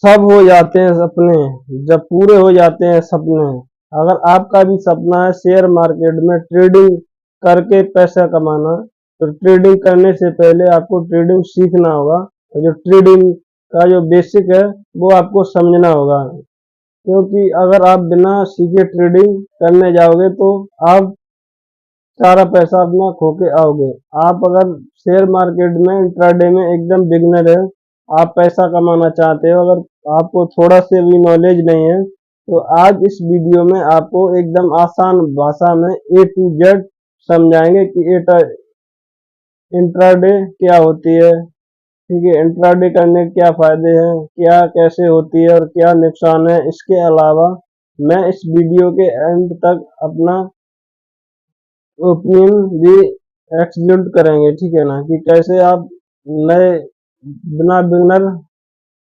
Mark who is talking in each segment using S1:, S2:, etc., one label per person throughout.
S1: सब हो जाते हैं सपने, जब पूरे हो जाते हैं सपने। अगर आपका भी सपना है शेयर मार्केट में ट्रेडिंग करके पैसा कमाना, तो ट्रेडिंग करने से पहले आपको ट्रेडिंग सीखना होगा, और जो ट्रेडिंग का जो बेसिक है वो आपको समझना होगा। क्योंकि अगर आप बिना सीखे ट्रेडिंग करने जाओगे तो आप सारा पैसा अपना खो के आओगे। आप अगर शेयर मार्केट में इंट्राडे में एकदम बिगनर है, आप पैसा कमाना चाहते हो, अगर आपको थोड़ा से भी नॉलेज नहीं है, तो आज इस वीडियो में आपको एकदम आसान भाषा में ए टू जेड समझाएंगे कि इंट्राडे क्या होती है। ठीक है, इंट्राडे करने के क्या फायदे हैं, क्या कैसे होती है और क्या नुकसान है। इसके अलावा मैं इस वीडियो के एंड तक अपना ओपिनियन भी एक्सप्लेन करेंगे। ठीक है ना, कि कैसे आप नए बिना बिगनर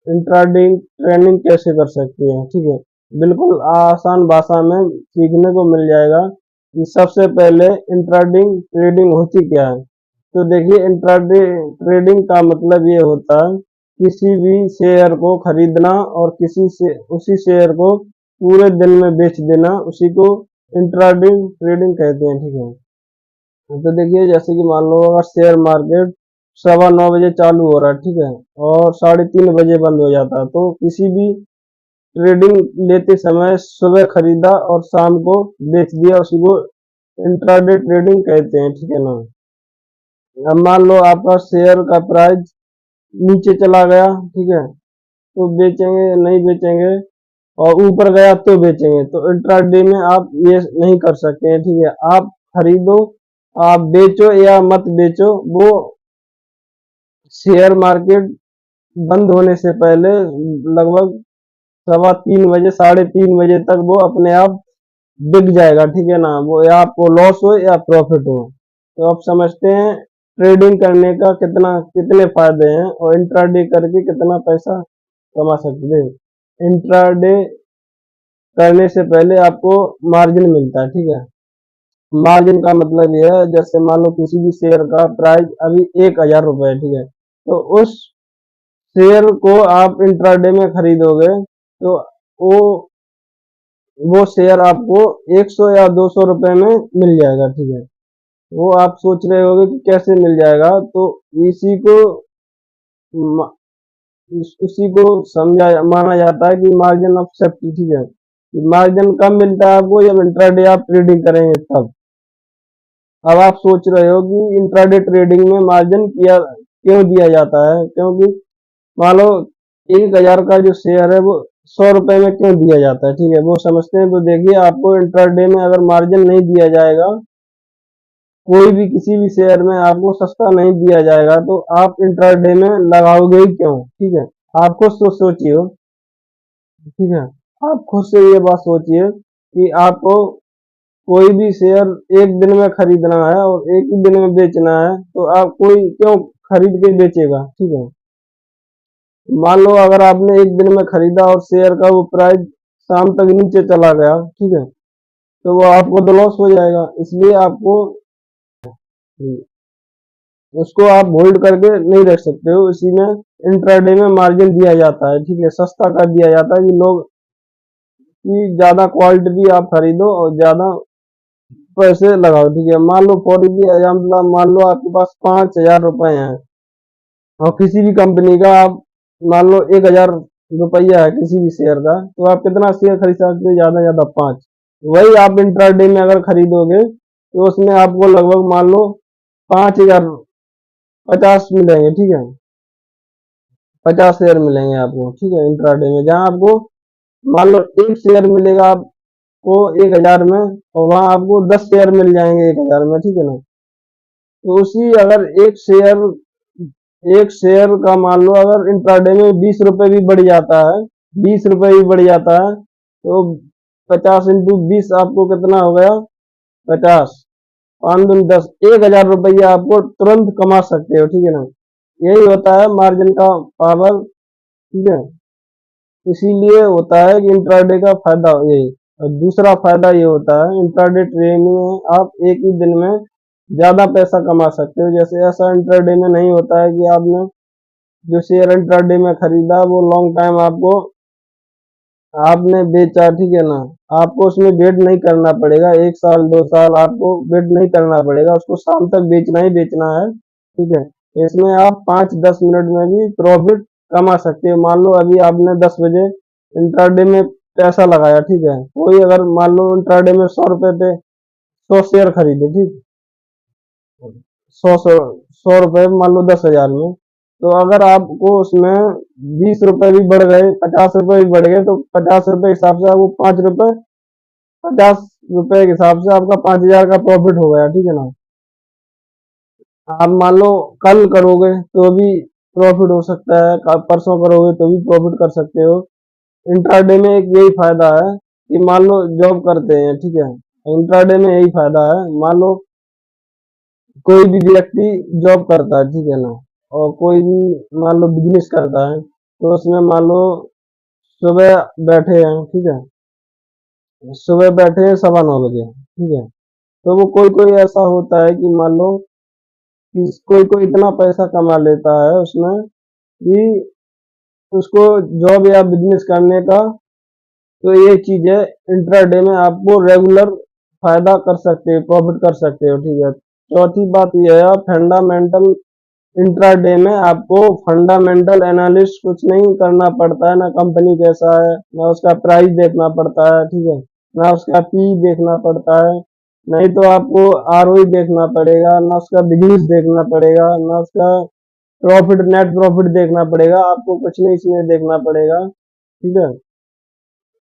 S1: इंट्राडे ट्रेनिंग कैसे कर सकते हैं। ठीक है, बिल्कुल आसान भाषा में सीखने को मिल जाएगा कि सबसे पहले इंट्राडे ट्रेडिंग होती क्या है। तो देखिए, इंट्राडे ट्रेडिंग का मतलब ये होता है किसी भी शेयर को खरीदना और किसी से उसी शेयर को पूरे दिन में बेच देना, उसी को इंट्राडे ट्रेडिंग कहते हैं। ठीक है, तो देखिए जैसे कि मान लो अगर शेयर मार्केट 9:15 बजे चालू हो रहा है, ठीक है, और 3:30 बजे बंद हो जाता है, तो किसी भी ट्रेडिंग लेते समय सुबह खरीदा और शाम को बेच दिया, उसी को इंट्राडे ट्रेडिंग कहते हैं। ठीक है ना, अब मान लो आपका शेयर का प्राइस नीचे चला गया, ठीक है, तो बेचेंगे नहीं बेचेंगे, और ऊपर गया तो बेचेंगे। तो इंट्राडे में आप ये नहीं कर सकते हैं। ठीक है, आप खरीदो, आप बेचो या मत बेचो, वो शेयर मार्केट बंद होने से पहले लगभग 3:15 बजे 3:30 बजे तक वो अपने आप बिक जाएगा। ठीक है ना, वो या आपको लॉस हो या प्रॉफिट हो। तो आप समझते हैं ट्रेडिंग करने का कितने फायदे हैं और इंट्राडे करके कितना पैसा कमा सकते हैं। इंट्राडे करने से पहले आपको मार्जिन मिलता है। ठीक है, मार्जिन का मतलब यह है, जैसे मान लो किसी भी शेयर का प्राइस अभी 1,000 रुपए है, ठीक है, तो उस शेयर को आप इंट्राडे में खरीदोगे तो वो वो शेयर आपको 100 या 200 रुपए में मिल जाएगा। ठीक है, वो आप सोच रहे होगे कि कैसे मिल जाएगा, तो इसी को म- उसी को समझा माना जाता है कि मार्जिन ऑफ सेफ्टी। ठीक है, कि मार्जिन कब मिलता है आपको, जब इंट्राडे आप ट्रेडिंग करेंगे तब। अब आप सोच रहे हो कि इंट्राडे ट्रेडिंग में मार्जिन किया क्यों दिया जाता है, क्योंकि मान लो 1,000 का जो शेयर है वो 100 रुपए में क्यों दिया जाता है। ठीक है, वो समझते हैं। तो देखिए, आपको इंट्राडे में अगर मार्जिन नहीं दिया जाएगा, कोई भी किसी भी शेयर में आपको सस्ता नहीं दिया जाएगा, तो आप इंट्राडे में लगाओगे ही क्यों। ठीक है, आप खुद सोचिए। ठीक है, आप खुद से ये बात सोचिए कि आपको कोई भी शेयर एक दिन में खरीदना है और एक ही दिन में बेचना है, तो आप कोई क्यों खरीद के बेचेगा। ठीक है, मान लो अगर आपने एक दिन में खरीदा और शेयर का वो प्राइस शाम तक नीचे चला गया, ठीक है, तो वो आपको तो लॉस हो जाएगा। इसलिए आपको उसको आप होल्ड करके नहीं रख सकते हो, इसी में इंट्राडे में मार्जिन दिया जाता है। ठीक है, सस्ता कर दिया जाता है कि लोग की ज्यादा क्वालिटी आप खरीदो और ज्यादा पैसे लगाओ। ठीक है, मान लो फॉर एग्जाम्पल, मान लो आपके पास 5,000 रुपए हैं और किसी भी कंपनी का आप मान लो 1,000 रुपया है किसी भी शेयर का, तो आप कितना शेयर खरीद सकते हो, ज्यादा ज्यादा 5। वही आप इंट्राडे में अगर खरीदोगे तो उसमें आपको लगभग मान लो 5,050 मिलेंगे। ठीक है, 50 शेयर मिलेंगे आपको। ठीक है, इंट्राडे में जहां आपको मान लो एक शेयर मिलेगा आपको 1,000 में, और वहां आपको 10 शेयर मिल जाएंगे 1,000 में। ठीक है ना, तो उसी अगर एक शेयर का मान लो अगर इंट्राडे में 20 रुपए भी बढ़ जाता है, 20 रुपए भी बढ़ जाता है, तो 50 × 20 आपको कितना हो गया, 50, 5 × 10, 1,000 रुपया आपको तुरंत कमा सकते हो। ठीक है ना, यही होता है मार्जिन का पावर। ठीक है, इसीलिए होता है कि इंट्राडे का फायदा यही। और दूसरा फायदा ये होता है इंट्राडे ट्रेडिंग में आप एक ही दिन में ज्यादा पैसा कमा सकते हो। जैसे ऐसा इंट्राडे में नहीं होता है कि आपने जो शेयर इंट्राडे में खरीदा वो लॉन्ग टाइम आपको आपने बेचा, ठीक है ना, आपको उसमें वेट नहीं करना पड़ेगा, 1 साल 2 साल आपको वेट नहीं करना पड़ेगा, उसको शाम तक बेचना ही बेचना है, ठीक है। इसमें आप 5-10 मिनट में भी प्रॉफिट कमा सकते हो। मान लो अभी आपने 10 बजे इंट्राडे में पैसा लगाया, ठीक है, कोई अगर मान लो इंट्राडे में 100 रुपए पे 100 शेयर खरीदे, ठीक, 100 रुपए मान लो 10,000 में, तो अगर आपको उसमें 20 रुपए भी बढ़ गए, 50 रुपए भी बढ़ गए, तो 50 रुपए के हिसाब से आपको 5 रुपए, 50 रुपए के हिसाब से आपका 5,000 का प्रॉफिट हो गया, ठीक है ना। आप मान लो कल करोगे तो भी प्रॉफिट हो सकता है, परसों करोगे तो भी प्रॉफिट कर सकते हो। इंट्राडे में एक यही फायदा है कि मान लो जॉब करते हैं, ठीक है, इंट्राडे में यही फायदा है, मान लो कोई भी व्यक्ति जॉब करता है, ठीक है ना, और कोई भी मान लो बिजनेस करता है, तो उसमें मान लो सुबह बैठे हैं, ठीक है, सुबह बैठे हैं 9:15 बजे, ठीक है, तो वो कोई कोई ऐसा होता है कि मान लो कि कोई कोई इतना पैसा कमा लेता है उसमें कि उसको जॉब या बिजनेस करने का, तो ये चीज है, इंट्राडे में आपको रेगुलर फायदा कर सकते हो, प्रॉफिट कर सकते हो, ठीक है। चौथी बात यह है फंडामेंटल, इंट्राडे में आपको फंडामेंटल एनालिस्ट कुछ नहीं करना पड़ता है, ना कंपनी कैसा है, ना उसका प्राइस देखना पड़ता है, ठीक है, ना उसका पी देखना पड़ता है, नहीं तो आपको आरओई देखना पड़ेगा, ना उसका बिजनेस देखना पड़ेगा, ना उसका प्रॉफिट नेट प्रॉफिट देखना पड़ेगा, आपको कुछ नहीं इसमें देखना पड़ेगा, ठीक है।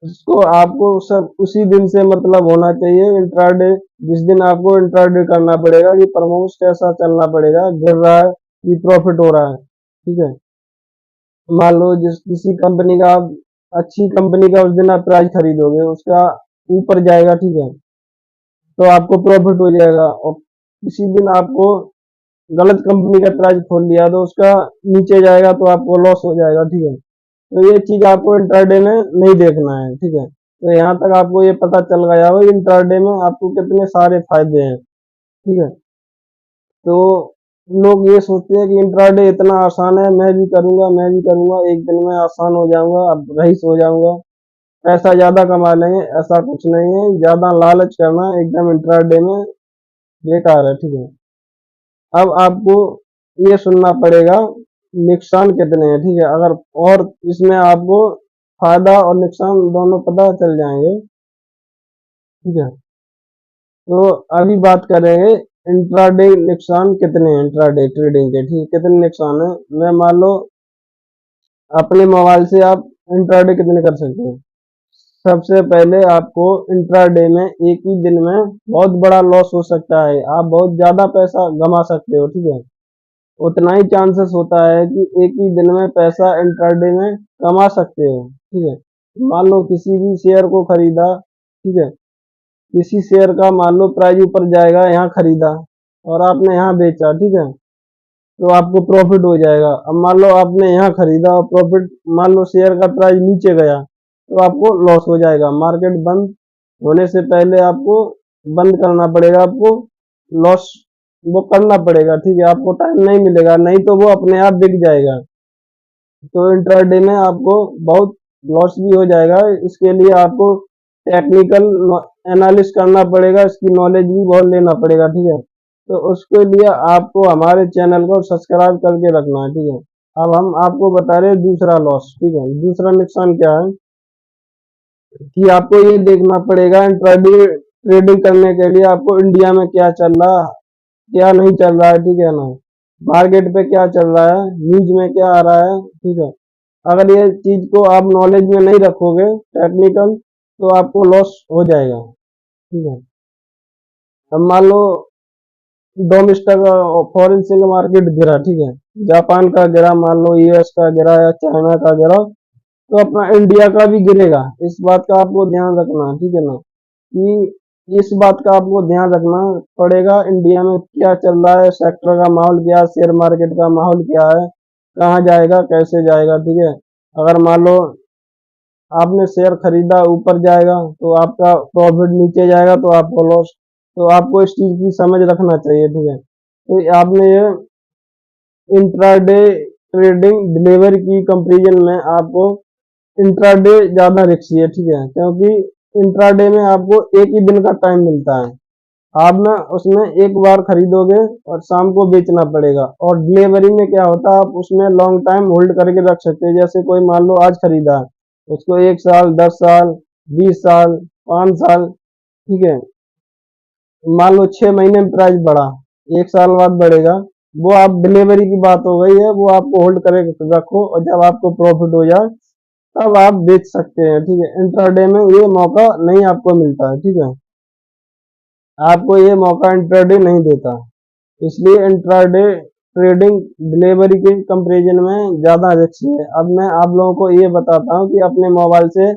S1: इसको आपको सब उसी दिन से मतलब होना चाहिए इंट्राडे, जिस दिन आपको इंट्राडे करना पड़ेगा कि परफॉर्मेंस कैसा चलना पड़ेगा, गिर रहा है कि प्रॉफिट हो रहा है, ठीक है। मान लो जिस किसी कंपनी का आप अच्छी कंपनी का उस दिन आप प्राइस खरीदोगे, उसका ऊपर जाएगा, ठीक है, तो आपको प्रॉफिट हो जाएगा, और किसी दिन आपको गलत कंपनी का प्राइस खोल लिया तो उसका नीचे जाएगा तो आपको लॉस हो जाएगा, ठीक है। तो ये चीज आपको इंट्राडे में नहीं देखना है, ठीक है। तो यहाँ तक आपको ये पता चल गया हो इंट्राडे में आपको कितने सारे फायदे हैं, ठीक है। तो लोग ये सोचते हैं कि इंट्राडे इतना आसान है, मैं भी करूंगा, एक दिन में आसान हो जाऊंगा, अब रईस हो जाऊंगा, पैसा ज्यादा कमा लेंगे, ऐसा कुछ नहीं है, ज्यादा लालच करना एकदम इंट्राडे में बेकार है, ठीक है। अब आपको ये सुनना पड़ेगा नुकसान कितने हैं, ठीक है, अगर और इसमें आपको फायदा और नुकसान दोनों पता चल जाएंगे, ठीक है। तो अभी बात करेंगे इंट्राडे नुकसान कितने हैं, इंट्राडे ट्रेडिंग के, ठीक है, कितने नुकसान है। मैं मान लो अपने मोबाइल से आप इंट्राडे कितने कर सकते हो। सबसे पहले आपको इंट्राडे में एक ही दिन में बहुत बड़ा लॉस हो सकता है, आप बहुत ज्यादा पैसा गमा सकते हो, ठीक है। उतना ही चांसेस होता है कि एक ही दिन में पैसा इंट्राडे में कमा सकते हो, ठीक है। मान लो किसी भी शेयर को खरीदा, ठीक है, किसी शेयर का मान लो प्राइस ऊपर जाएगा, यहाँ खरीदा और आपने यहाँ बेचा, ठीक है, तो आपको प्रॉफिट हो जाएगा। अब मान लो आपने यहाँ खरीदा और प्रॉफिट, मान लो शेयर का प्राइस नीचे गया तो आपको लॉस हो जाएगा, मार्केट बंद होने से पहले आपको बंद करना पड़ेगा, आपको लॉस वो करना पड़ेगा, ठीक है, आपको टाइम नहीं मिलेगा, नहीं तो वो अपने आप बिक जाएगा। तो इंट्राडे में आपको बहुत लॉस भी हो जाएगा, इसके लिए आपको टेक्निकल एनालिसिस करना पड़ेगा, इसकी नॉलेज भी बहुत लेना पड़ेगा, ठीक है। तो उसके लिए आपको हमारे चैनल को सब्सक्राइब करके रखना है, ठीक है। अब हम आपको बता रहे हैं दूसरा लॉस, ठीक है, दूसरा नुकसान क्या है कि आपको ये देखना पड़ेगा इंट्राडे ट्रेडिंग करने के लिए आपको इंडिया में क्या चल रहा है, क्या नहीं चल रहा है, ठीक है ना, मार्केट पे क्या चल रहा है, न्यूज में क्या आ रहा है, ठीक है। अगर ये चीज को आप नॉलेज में नहीं रखोगे टेक्निकल, तो आपको लॉस हो जाएगा, ठीक है। अब मान लो डोमेस्टिक फॉरेन सिंगल मार्केट गिरा, ठीक है, जापान का गिरा, मान लो यूएस का गिरा या चाइना का गिरा, तो अपना इंडिया का भी गिरेगा, इस बात का आपको ध्यान रखना, ठीक है ना, कि इस बात का आपको ध्यान रखना पड़ेगा इंडिया में क्या चल रहा है, सेक्टर का माहौल क्या है, शेयर मार्केट का माहौल क्या है, कहाँ जाएगा कैसे जाएगा, ठीक है। अगर मान लो आपने शेयर खरीदा ऊपर जाएगा तो आपका प्रॉफिट, नीचे जाएगा तो आपको लॉस, तो आपको इस चीज की समझ रखना चाहिए, ठीक है। तो आपने ये इंट्राडे ट्रेडिंग डिलीवरी की कंपैरिजन में आपको इंट्राडे ज़्यादा रिस्की है, ठीक है, क्योंकि इंट्राडे में आपको एक ही दिन का टाइम मिलता है। आप ना उसमें एक बार खरीदोगे और शाम को बेचना पड़ेगा। और डिलीवरी में क्या होता है, आप उसमें लॉन्ग टाइम होल्ड करके रख सकते हैं। जैसे कोई मान लो आज खरीदा है, उसको 1 साल, 10 साल, 20 साल, 5 साल, ठीक है, मान लो 6 महीने में प्राइस बढ़ा, 1 साल बाद बढ़ेगा, वो आप डिलीवरी की बात हो गई है, वो आपको होल्ड करके रखो और जब आपको प्रॉफिट हो जाए तब आप बेच सकते हैं, ठीक है। इंट्राडे में ये मौका नहीं आपको मिलता है, ठीक है, आपको ये मौका इंट्राडे नहीं देता, इसलिए इंट्राडे ट्रेडिंग डिलीवरी के कंपैरिजन में ज़्यादा अच्छी है। अब मैं आप लोगों को ये बताता हूँ कि अपने मोबाइल से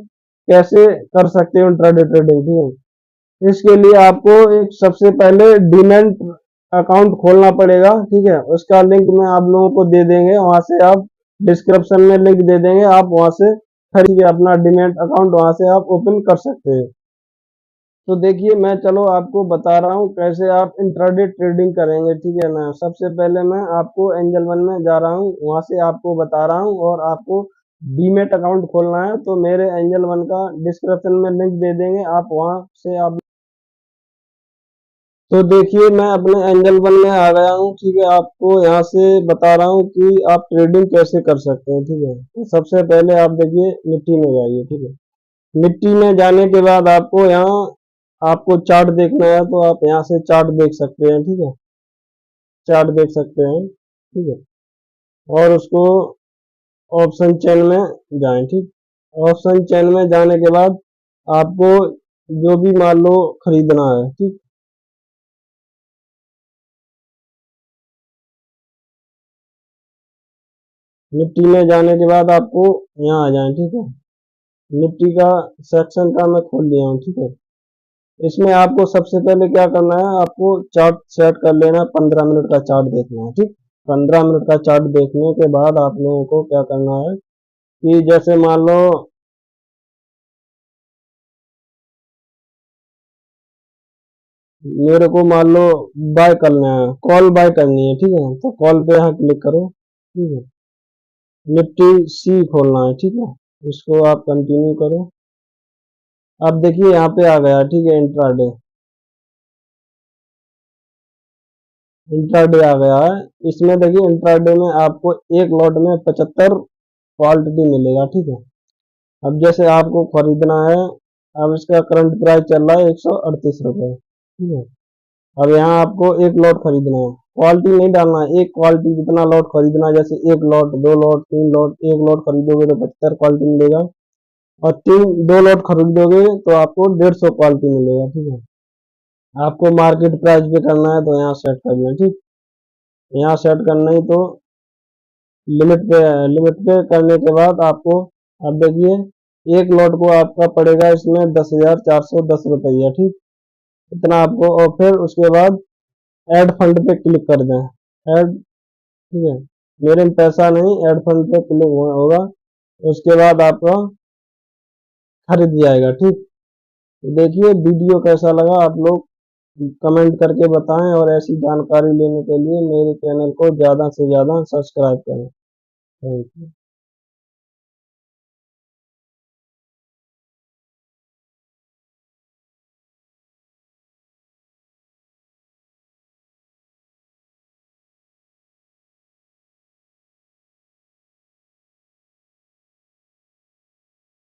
S1: कैसे कर सकते हो इंट्राडे ट्रेडिंग, ठीक है। इसके लिए आपको एक सबसे पहले डीमैट अकाउंट खोलना पड़ेगा, ठीक है, उसका लिंक मैं आप लोगों को दे देंगे, वहां से आप डिस्क्रिप्शन में लिंक दे देंगे, आप वहां से खरीद के अपना डीमैट अकाउंट वहां से आप ओपन कर सकते हैं। तो देखिए मैं चलो आपको बता रहा हूँ कैसे आप इंट्राडे ट्रेडिंग करेंगे, ठीक है ना। सबसे पहले मैं आपको एंजल वन में जा रहा हूँ, वहां से आपको बता रहा हूँ, और आपको डीमैट अकाउंट खोलना है तो मेरे एंजल वन का डिस्क्रिप्शन में लिंक दे देंगे, आप वहां से आप। तो देखिए मैं अपने एंजल वन में आ गया हूँ, ठीक है, आपको यहाँ से बता रहा हूँ कि आप ट्रेडिंग कैसे कर सकते हैं, ठीक है। तो सबसे पहले आप देखिए निफ्टी में जाइए, ठीक है। निफ्टी में जाने के बाद आपको यहाँ आपको चार्ट देखना है तो आप यहाँ से चार्ट देख सकते हैं, ठीक है, चार्ट देख सकते हैं, ठीक है। और उसको ऑप्शन चेन में जाएं, ठीक, ऑप्शन चेन में जाने के बाद आपको जो भी मान लो खरीदना है, ठीक, निफ्टी में जाने के बाद आपको यहाँ आ जाएं, ठीक है। निफ्टी का सेक्शन का मैं खोल लिया हूँ, ठीक है। इसमें आपको सबसे पहले क्या करना है, आपको चार्ट सेट कर लेना है, 15 मिनट का चार्ट देखना है, ठीक। 15 मिनट का चार्ट देखने के बाद आप लोगों को क्या करना है कि जैसे मान लो मेरे को मान लो बाय करना है, कॉल बाय करनी है, ठीक है, तो कॉल पे यहाँ क्लिक करो, ठीक है। निफ्टी सी खोलना है, ठीक है, इसको आप कंटिन्यू करो। अब देखिए यहाँ पे आ गया, ठीक है, इंट्राडे, इंट्राडे आ गया है। इसमें देखिए इंट्राडे में आपको एक लॉट में 75 क्वालिटी मिलेगा, ठीक है। अब जैसे आपको खरीदना है, अब इसका करंट प्राइस चल रहा है 138 रुपये, ठीक है। अब यहाँ आपको एक लॉट खरीदना है, क्वालिटी नहीं डालना है, एक क्वालिटी जितना लॉट खरीदना है, जैसे 1 लॉट, 2 लॉट, 3 लॉट, एक लॉट खरीदोगे तो 75 क्वालिटी मिलेगा, और 2 लॉट खरीदोगे तो आपको 150 क्वालिटी मिलेगा, ठीक है। आपको मार्केट प्राइस पे करना है तो यहाँ सेट करना है, ठीक, यहाँ सेट करना ही तो लिमिट पे है, लिमिट पे करने के बाद आपको अब देखिए एक लॉट को आपका पड़ेगा इसमें 10,410 रुपया, ठीक, इतना आपको। और फिर उसके बाद ऐड फंड पे क्लिक कर दें, ऐड, ठीक है, मेरे में पैसा नहीं, ऐड फंड पे क्लिक होगा, उसके बाद आपका खरीद जाएगा, ठीक। तो देखिए वीडियो कैसा लगा आप लोग कमेंट करके बताएं, और ऐसी जानकारी लेने के लिए मेरे चैनल को ज़्यादा से ज़्यादा सब्सक्राइब करें। Thank you.